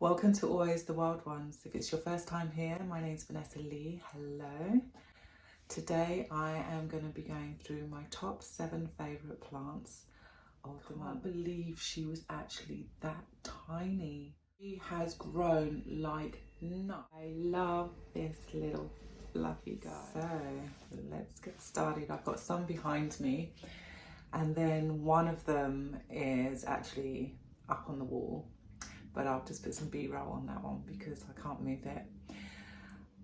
Welcome to Always the Wild Ones. If it's your first time here, my name's Vanessa Lee. Hello. Today I am going to be going through my top 7 favourite plants of the month. I can't believe she was actually that tiny. She has grown like nuts. I love this little fluffy guy. So let's get started. I've got some behind me, and then one of them is actually up on the wall, but I'll just put some B-roll on that one because I can't move it.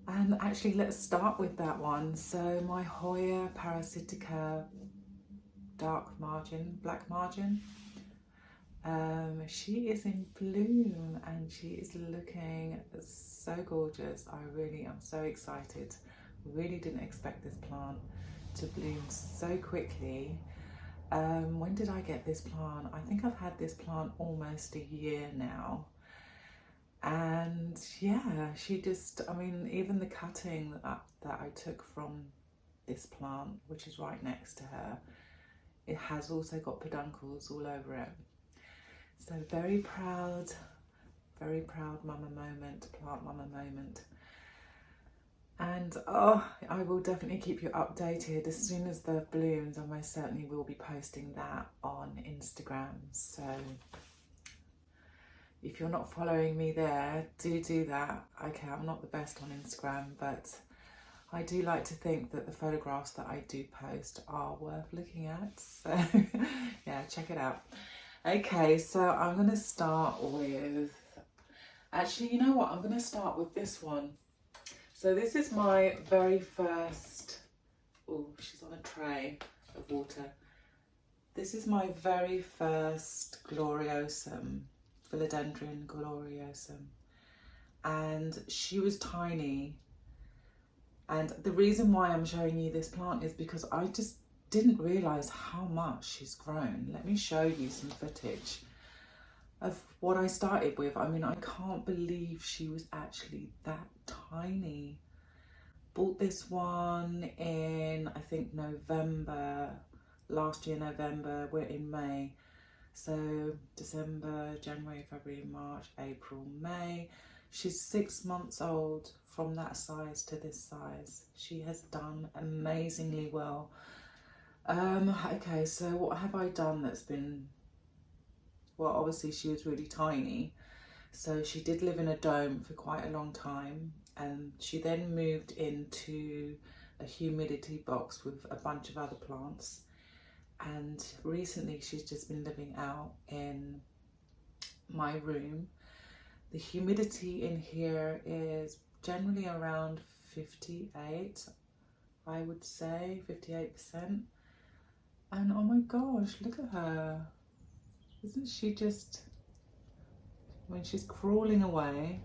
And actually, let's start with that one. So my Hoya parasitica dark margin, black margin, she is in bloom and she is looking so gorgeous. I really am so excited. Really didn't expect this plant to bloom so quickly. When did I get this plant? I think I've had this plant almost a year now. And yeah, she just, I mean, even the cutting that I took from this plant, which is right next to her, it has also got peduncles all over it. So very proud mama moment, plant mama moment. And I will definitely keep you updated. As soon as they've bloomed, I most certainly will be posting that on Instagram. So if you're not following me there, do that. Okay, I'm not the best on Instagram, but I do like to think that the photographs that I do post are worth looking at. So yeah, check it out. Okay, so I'm going to start with, actually, you know what? I'm going to start with this one. So this is my very first, oh, she's on a tray of water. This is my very first Gloriosum, Philodendron Gloriosum. And she was tiny. And the reason why I'm showing you this plant is because I just didn't realise how much she's grown. Let me show you some footage of what I started with. I mean, I can't believe she was actually that tiny. Bought this one in, I think, November, last year November. We're in May. So December, January, February, March, April, May. She's 6 months old from that size to this size. She has done amazingly well. Okay, so what have I done that's been, well, obviously she was really tiny. So she did live in a dome for quite a long time, and she then moved into a humidity box with a bunch of other plants. And recently she's just been living out in my room. The humidity in here is generally around 58, I would say, 58%. And oh my gosh, look at her. Isn't she just, when she's crawling away.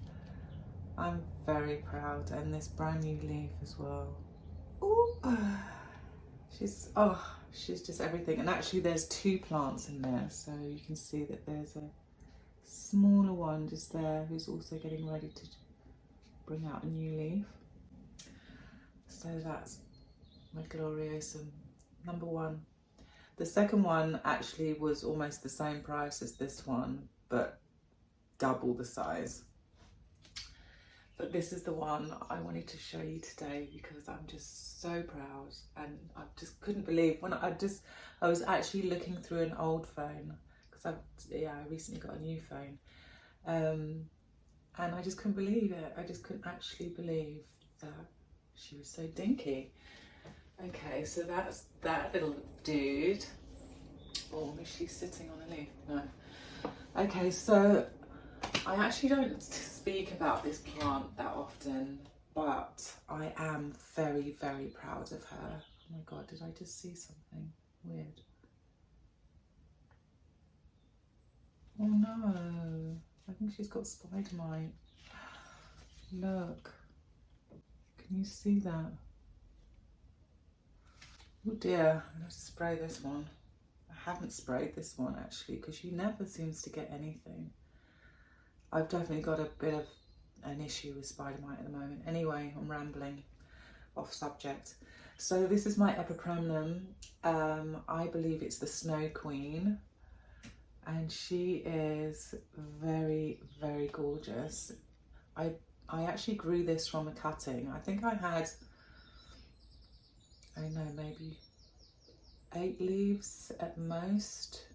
I'm very proud. And this brand new leaf as well. Ooh. She's just everything. And actually there's 2 plants in there, so you can see that there's a smaller one just there who's also getting ready to bring out a new leaf. So that's my Gloriosum number 1. The second one actually was almost the same price as this one, but double the size. But this is the one I wanted to show you today because I'm just so proud, and I just couldn't believe when I was actually looking through an old phone because I recently got a new phone, and I just couldn't believe it. I just couldn't actually believe that she was so dinky. Okay, so that's that little dude. Oh, is she sitting on a leaf? No. Okay, so I actually don't speak about this plant that often, but I am very proud of her. Oh my God, did I just see something weird? Oh no, I think she's got spider mite. Look, can you see that? Oh dear, I'm going to spray this one. I haven't sprayed this one actually because she never seems to get anything. I've definitely got a bit of an issue with spider mite at the moment. Anyway, I'm rambling off subject. So this is my Epipremnum. I believe it's the Snow Queen. and she is very, very gorgeous. I actually grew this from a cutting. I think I had, I don't know, maybe 8 leaves at most.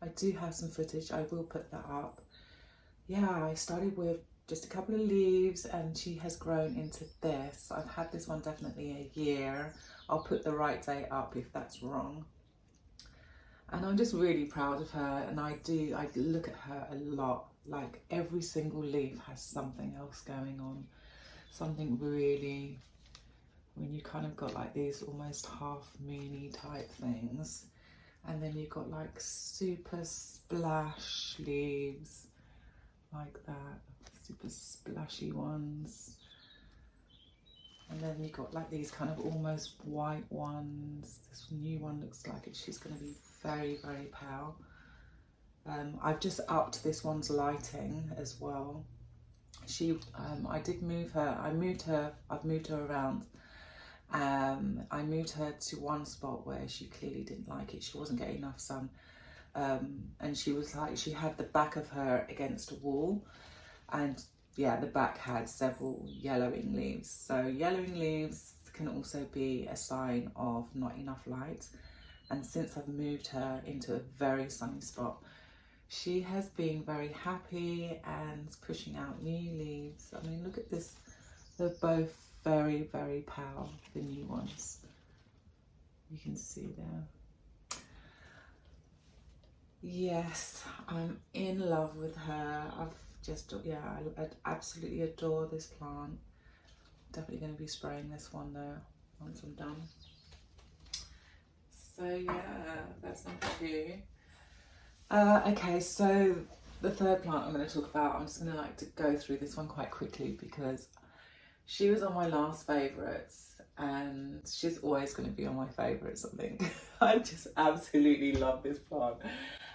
I do have some footage, I will put that up. Yeah, I started with just a couple of leaves and she has grown into this. I've had this one definitely a year. I'll put the right date up if that's wrong. And I'm just really proud of her, and I look at her a lot. Like every single leaf has something else going on. Something really, when you kind of got like these almost half moony type things. And then you've got like super splash leaves like that, super splashy ones. And then you've got like these kind of almost white ones. This new one looks like she's going to be very, very pale. I've just upped this one's lighting as well. I did move her, I've moved her around. I moved her to one spot where she clearly didn't like it. She wasn't getting enough sun. And she was like, she had the back of her against a wall, and yeah, the back had several yellowing leaves. So yellowing leaves can also be a sign of not enough light. And since I've moved her into a very sunny spot, she has been very happy and pushing out new leaves. I mean, look at this. They're both very, very pale, the new ones. You can see there. Yes, I'm in love with her. I absolutely adore this plant. Definitely going to be spraying this one though once I'm done. So yeah, that's number 2. Okay, so the third plant I'm going to talk about, I'm just going to like to go through this one quite quickly because she was on my last favourites and she's always going to be on my favourites, I think. I just absolutely love this plant,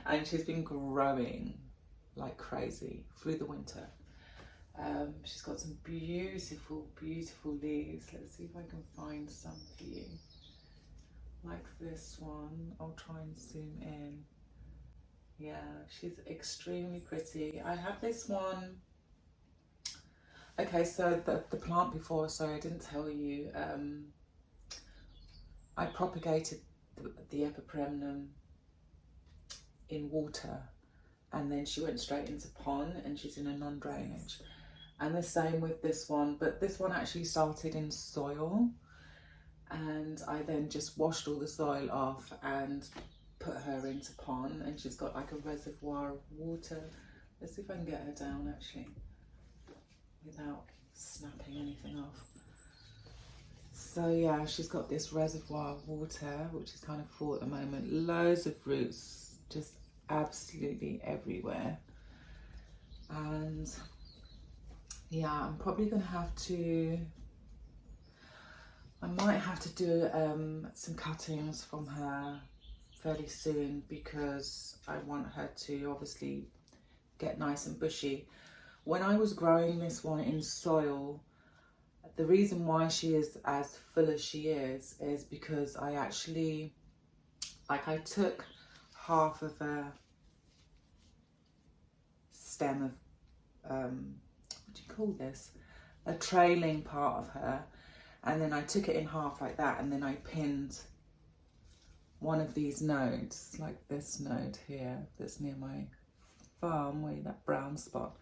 and she's been growing like crazy through the winter. She's got some beautiful, beautiful leaves. Let's see if I can find some for you. Like this one, I'll try and zoom in. Yeah, she's extremely pretty. I have this one. Okay, so the plant before, sorry, I didn't tell you. I propagated the epipremnum in water, and then she went straight into pond, and she's in a non-drainage. And the same with this one, but this one actually started in soil, and I then just washed all the soil off and put her into pond, and she's got like a reservoir of water. Let's see if I can get her down actually without snapping anything off. So yeah, she's got this reservoir of water which is kind of full at the moment. Loads of roots just absolutely everywhere. And yeah, I'm probably gonna have to, I might have to do some cuttings from her fairly soon because I want her to obviously get nice and bushy. When I was growing this one in soil, the reason why she is as full as she is because I actually, like, I took half of a stem of, what do you call this? A trailing part of her, and then I took it in half like that, and then I pinned one of these nodes, like this node here, that's near my farm, where that brown spot.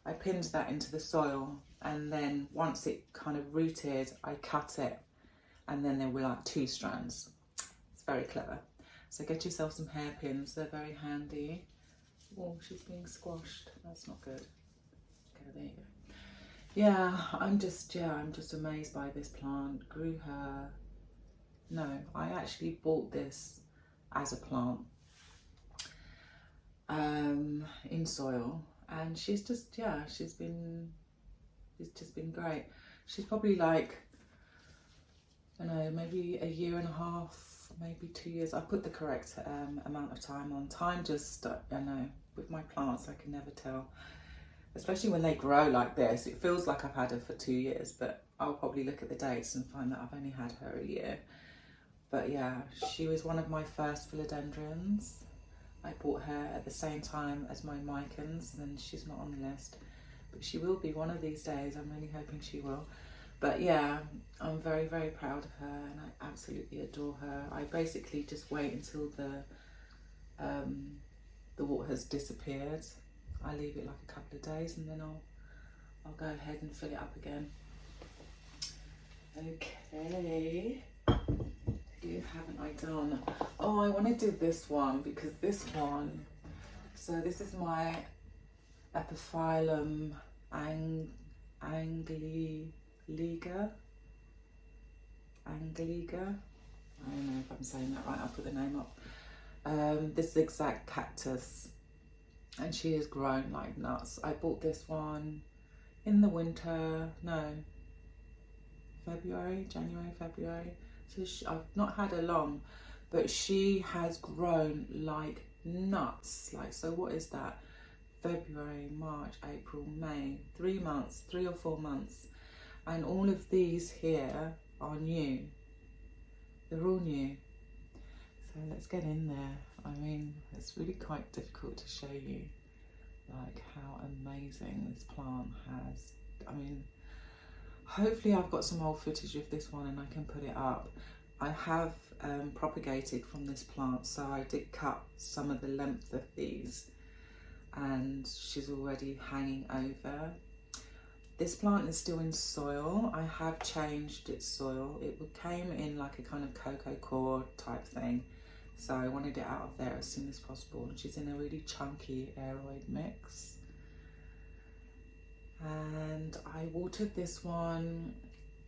I pinned that into the soil, and then once it kind of rooted, I cut it, and then there were like 2 strands. It's very clever. So get yourself some hairpins, they're very handy. Oh, she's being squashed, that's not good. Okay, there you go. Yeah, I'm just amazed by this plant. Grew her, no, I actually bought this as a plant in soil, and she's just, yeah, it's just been great. She's probably like, I don't know, maybe a year and a half, maybe 2 years. I put the correct amount of time on. Time just, I know, with my plants I can never tell, especially when they grow like this. It feels like I've had her for 2 years, but I'll probably look at the dates and find that I've only had her a year. But yeah, she was one of my first philodendrons. I bought her at the same time as my Mycans, and she's not on the list, but she will be one of these days. I'm really hoping she will. But yeah, I'm very, very proud of her, and I absolutely adore her. I basically just wait until the water has disappeared. I leave it like a couple of days, and then I'll go ahead and fill it up again. Okay, who haven't I done? Oh, I want to do this one, because this one, so this is my Epiphyllum Angliga. I don't know if I'm saying that right, I'll put the name up. This zigzag cactus, and she has grown like nuts. I bought this one in the winter, no, January, February. So I've not had her long, but she has grown like nuts. Like, so what is that? February, March, April, May, 3 months, 3 or 4 months. And all of these here are new. They're all new. So let's get in there. I mean, it's really quite difficult to show you like how amazing this plant has. I mean, hopefully I've got some old footage of this one and I can put it up. I have propagated from this plant, so I did cut some of the length of these, and she's already hanging over. This plant is still in soil. I have changed its soil. It came in like a kind of cocoa core type thing, so I wanted it out of there as soon as possible. And she's in a really chunky aeroid mix. And I watered this one.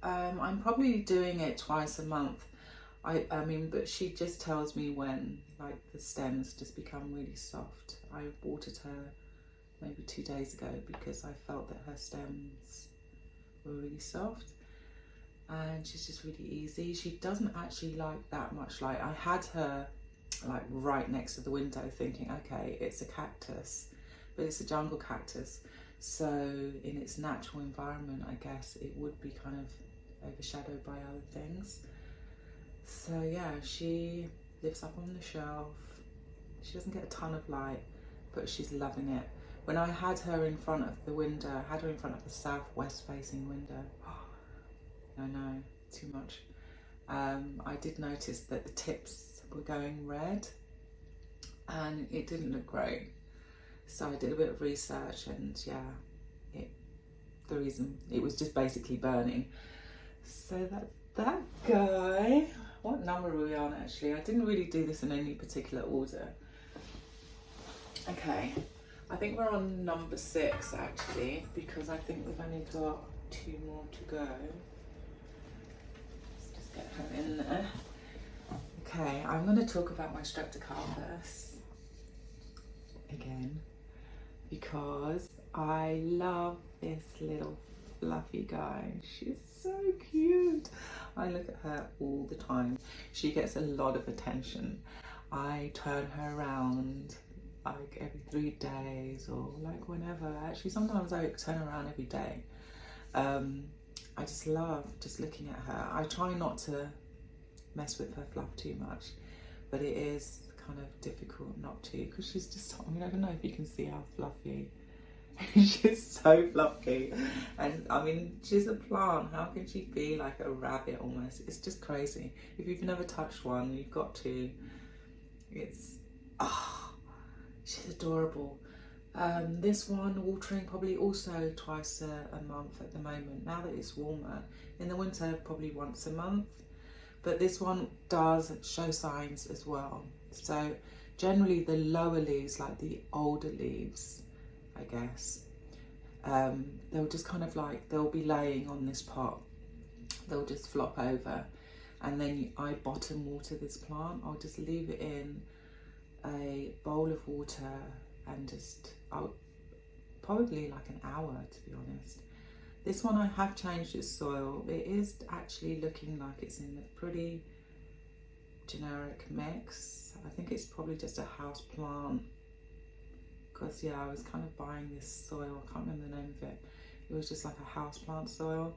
I'm probably doing it twice a month. I mean, but she just tells me when, like, the stems just become really soft. I watered her maybe 2 days ago because I felt that her stems were really soft, and she's just really easy. She doesn't actually like that much light. I had her like right next to the window thinking, okay, it's a cactus, but it's a jungle cactus, so in its natural environment, I guess it would be kind of overshadowed by other things. So yeah, she lives up on the shelf. She doesn't get a ton of light, but she's loving it. When I had her in front of the window, I had her in front of the southwest facing window. I know, too much. I did notice that the tips were going red and it didn't look great. So I did a bit of research, and yeah, the reason, it was just basically burning. So that's that guy. What number are we on actually? I didn't really do this in any particular order. Okay, I think we're on number 6 actually, because I think we've only got 2 more to go. Let's just get her in there. Okay, I'm going to talk about my Streptocarpus again, because I love this little fluffy guy. She's so cute. I look at her all the time. She gets a lot of attention. I turn her around like every 3 days, or like whenever. Actually, sometimes I turn around every day. I just love just looking at her. I try not to mess with her fluff too much, but it is kind of difficult not to, because she's just, I mean, I don't know if you can see how fluffy. She's so fluffy, and I mean, she's a plant. How can she be like a rabbit almost? It's just crazy. If you've never touched one, you've got to. It's, she's adorable. This one, watering probably also twice a month at the moment, now that it's warmer. In the winter, probably once a month. But this one does show signs as well. So generally the lower leaves, like the older leaves, I guess, they'll just kind of like, they'll be laying on this pot. They'll just flop over. And then I bottom water this plant. I'll just leave it in a bowl of water and just, probably like an hour, to be honest. This one I have changed its soil. It is actually looking like it's in a pretty generic mix. I think it's probably just a house plant, because yeah, I was kind of buying this soil, I can't remember the name of it. It was just like a house plant soil.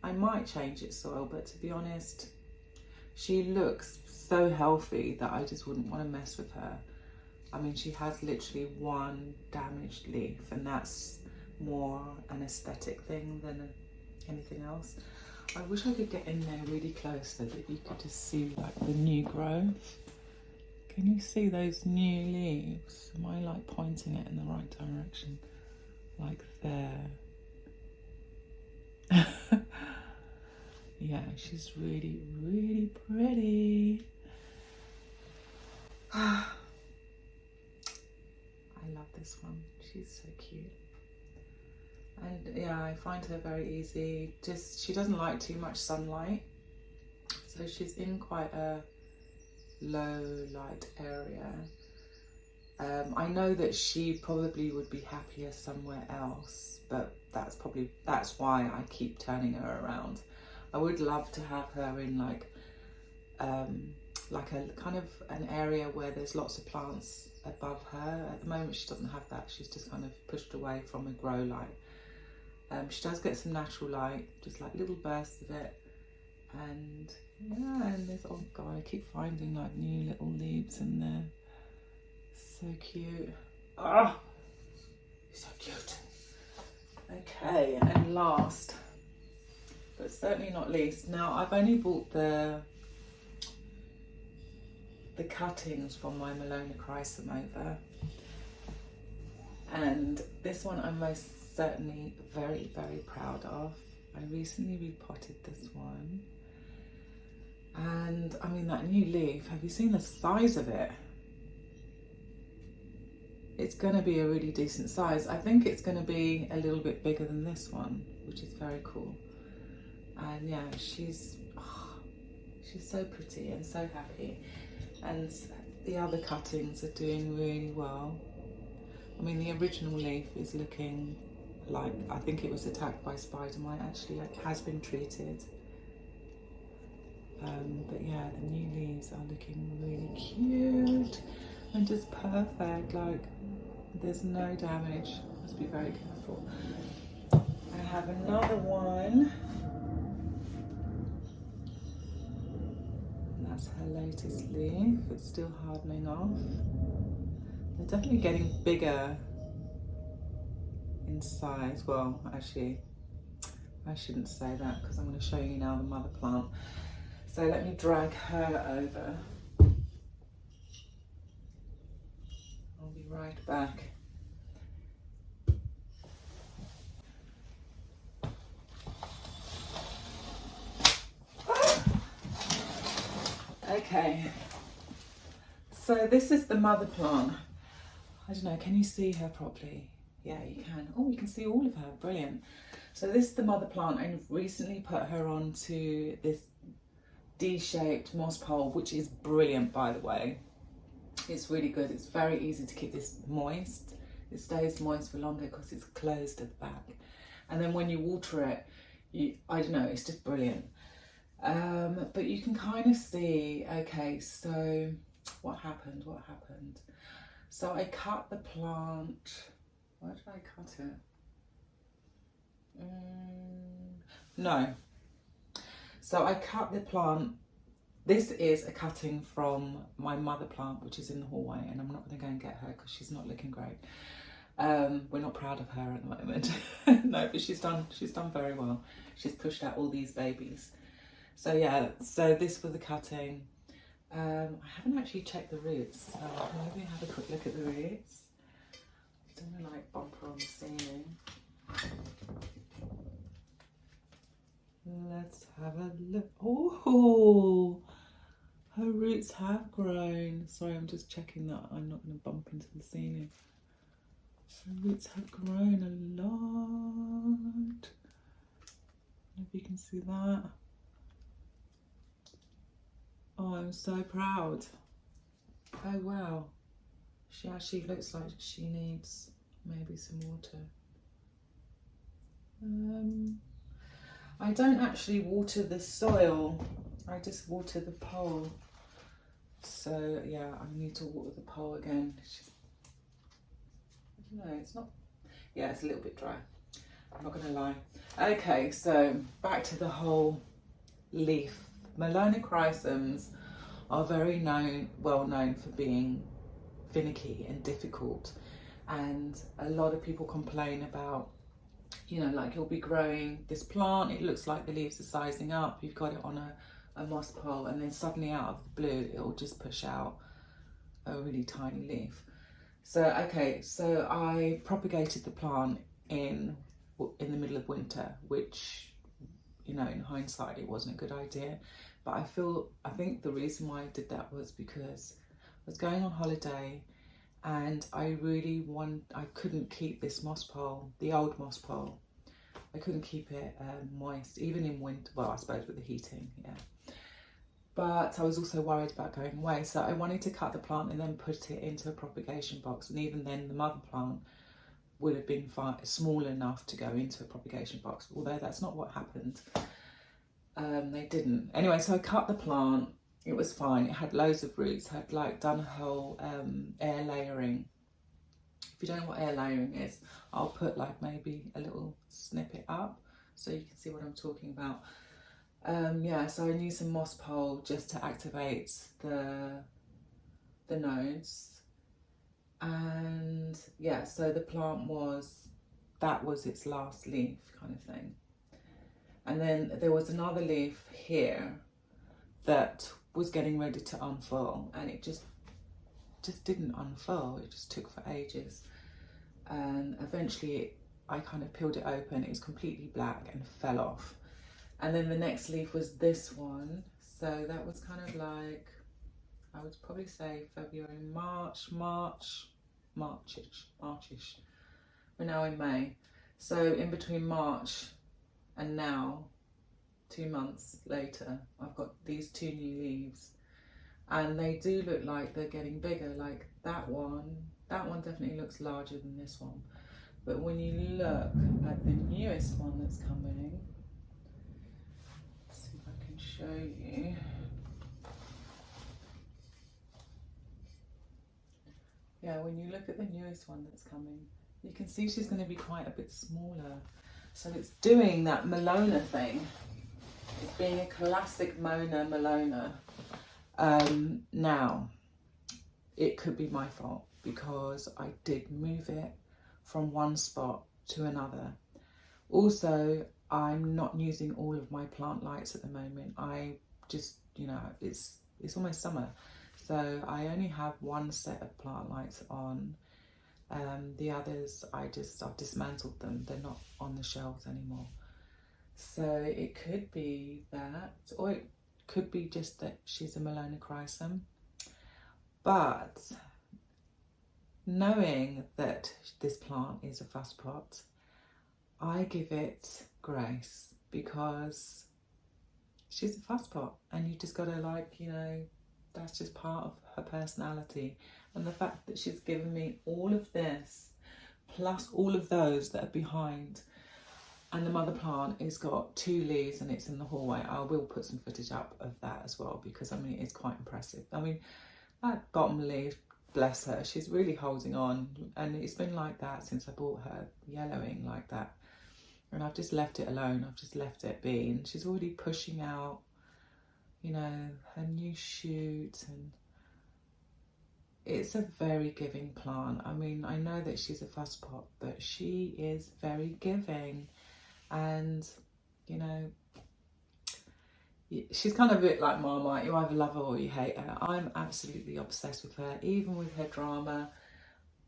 I might change its soil, but to be honest, she looks so healthy that I just wouldn't want to mess with her. I mean, she has literally one damaged leaf, and that's more an aesthetic thing than anything else. I wish I could get in there really close so that you could just see like the new growth. Can you see those new leaves? Am I like pointing it in the right direction? Like there. Yeah, she's really, really pretty. I love this one. She's so cute. And yeah, I find her very easy. Just, she doesn't like too much sunlight. So she's in quite a low light area. I know that she probably would be happier somewhere else, but that's why I keep turning her around. I would love to have her in like a kind of an area where there's lots of plants above her. At the moment she doesn't have that. She's just kind of pushed away from a grow light. She does get some natural light, just like little bursts of it. And yeah, and there's, oh god, I keep finding like new little leaves in there. So cute. Oh, so cute. Okay, and last, but certainly not least. Now I've only bought the cuttings from my mesmerised over, and this one I'm most certainly very, very proud of. I recently repotted this one, and I mean that new leaf, have you seen the size of it? It's going to be a really decent size. I think it's going to be a little bit bigger than this one, which is very cool. And yeah, she's so pretty and so happy. And the other cuttings are doing really well. I mean, the original leaf is looking like, I think it was attacked by spider mite. Actually, it has been treated. But yeah, the new leaves are looking really cute and just perfect. Like, there's no damage. Must be very careful. I have another one. That's her latest leaf. It's still hardening off. They're definitely getting bigger in size. Well, actually, I shouldn't say that because I'm going to show you now the mother plant. So let me drag her over. I'll be right back. Okay, so this is the mother plant. I don't know, can you see her properly? Yeah, you can. Oh, you can see all of her, brilliant. So this is the mother plant. I've recently put her onto this D-shaped moss pole, which is brilliant, by the way. It's really good. It's very easy to keep this moist. It stays moist for longer because it's closed at the back. And then when you water it, I don't know, it's just brilliant. But you can kind of see, okay, so what happened? So I cut the plant. Where did I cut it? No. So I cut the plant. This is a cutting from my mother plant, which is in the hallway, and I'm not going to go and get her because she's not looking great. We're not proud of her at the moment. No, but she's done very well. She's pushed out all these babies. So yeah, so this was the cutting. I haven't actually checked the roots, so maybe have a quick look at the roots. I don't want to like bump her on the ceiling. Let's have a look. Oh, her roots have grown. Sorry, I'm just checking that I'm not going to bump into the ceiling. Her roots have grown a lot. I don't know if you can see that. Oh, I'm so proud. Oh wow. She actually looks like she needs maybe some water. I don't actually water the soil, I just water the pole. So yeah, I need to water the pole again. I don't know, it's not, yeah, it's a little bit dry, I'm not gonna lie. Okay, so back to the whole leaf. Melanochrysums are very well known for being finicky and difficult. And a lot of people complain about, you know, like you'll be growing this plant, it looks like the leaves are sizing up, you've got it on a moss pole, and then suddenly out of the blue it'll just push out a really tiny leaf. So okay, so I propagated the plant in the middle of winter, which, you know, in hindsight it wasn't a good idea, but I think the reason why I did that was because I was going on holiday and I couldn't keep this moss pole, the old moss pole, I couldn't keep it moist, even in winter, well, I suppose with the heating, yeah. But I was also worried about going away, so I wanted to cut the plant and then put it into a propagation box, and even then the mother plant would have been small enough to go into a propagation box, although that's not what happened. They didn't. Anyway, so I cut the plant, it was fine, it had loads of roots, I had like done a whole air layering. If you don't know what air layering is, I'll put like maybe a little snippet up so you can see what I'm talking about. Yeah, so I used some moss pole just to activate the nodes, and yeah, so the plant that was its last leaf kind of thing. And then there was another leaf here that was getting ready to unfurl, and it just didn't unfurl, it just took for ages. And eventually I kind of peeled it open, it was completely black and fell off. And then the next leaf was this one, so that was kind of like, I would probably say February, Marchish. We're now in May, so in between March and now, 2 months later, I've got these 2 new leaves, and they do look like they're getting bigger. Like that one definitely looks larger than this one, but when you look at the newest one that's coming, let's see if I can show you. Yeah, when you look at the newest one that's coming, you can see she's going to be quite a bit smaller. So it's doing that Malona thing. It's being a classic Malona. Now, it could be my fault because I did move it from one spot to another. Also, I'm not using all of my plant lights at the moment. I just, you know, it's almost summer, so I only have one set of plant lights on. The others, I've dismantled them. They're not on the shelves anymore. So it could be that, or it could be just that she's a Malona chrysum. But knowing that this plant is a fuss pot, I give it grace because she's a fuss pot, and you just gotta, like, you know, that's just part of her personality. And the fact that she's given me all of this plus all of those that are behind, and the mother plant has got 2 leaves and it's in the hallway. I will put some footage up of that as well, because I mean, it's quite impressive. I mean, that bottom leaf, bless her, she's really holding on, and it's been like that since I bought her, yellowing like that. And I've just left it alone, I've just left it be, and she's already pushing out, you know, her new shoot, and it's a very giving plant. I mean, I know that she's a fuss pot, but she is very giving. And, you know, she's kind of a bit like Marmite. You either love her or you hate her. I'm absolutely obsessed with her, even with her drama.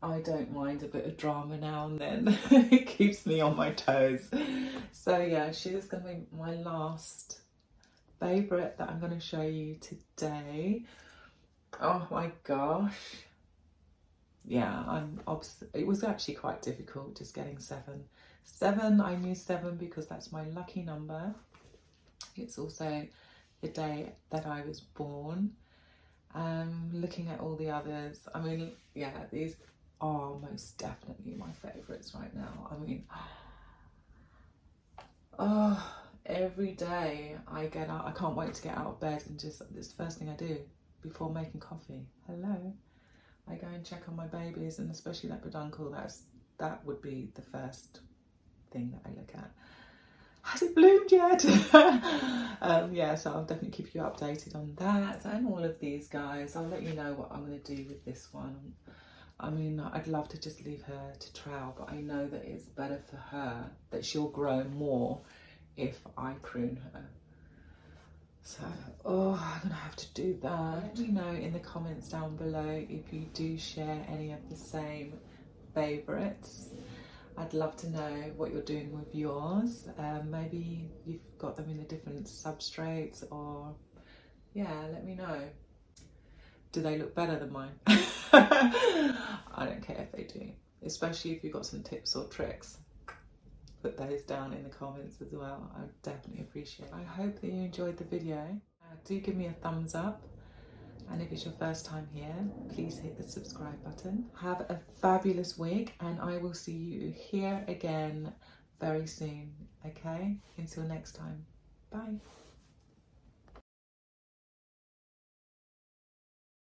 I don't mind a bit of drama now and then. It keeps me on my toes. So yeah, she's going to be my last favourite that I'm going to show you today. Oh my gosh. Yeah, it was actually quite difficult just getting 7. I knew 7 because that's my lucky number. It's also the day that I was born. Looking at all the others, I mean, yeah, these are most definitely my favourites right now. I mean, oh, every day I get out, I can't wait to get out of bed, and just, this the first thing I do before making coffee. Hello. I go and check on my babies, and especially that peduncle, that would be the first thing that I look at. has it bloomed yet? Yeah, so I'll definitely keep you updated on that and all of these guys. I'll let you know what I'm going to do with this one. I mean, I'd love to just leave her to trowel, but I know that it's better for her, that she'll grow more if I prune her. So, oh, I'm gonna have to do that. Let me know in the comments down below if you do share any of the same favourites. I'd love to know what you're doing with yours. Maybe you've got them in a different substrates, or yeah, let me know. Do they look better than mine? I don't care if they do, especially if you've got some tips or tricks. Put those down in the comments as well. I definitely appreciate it. I hope that you enjoyed the video. Do give me a thumbs up, and if it's your first time here, please hit the subscribe button. Have a fabulous week, and I will see you here again very soon. Okay, until next time, bye.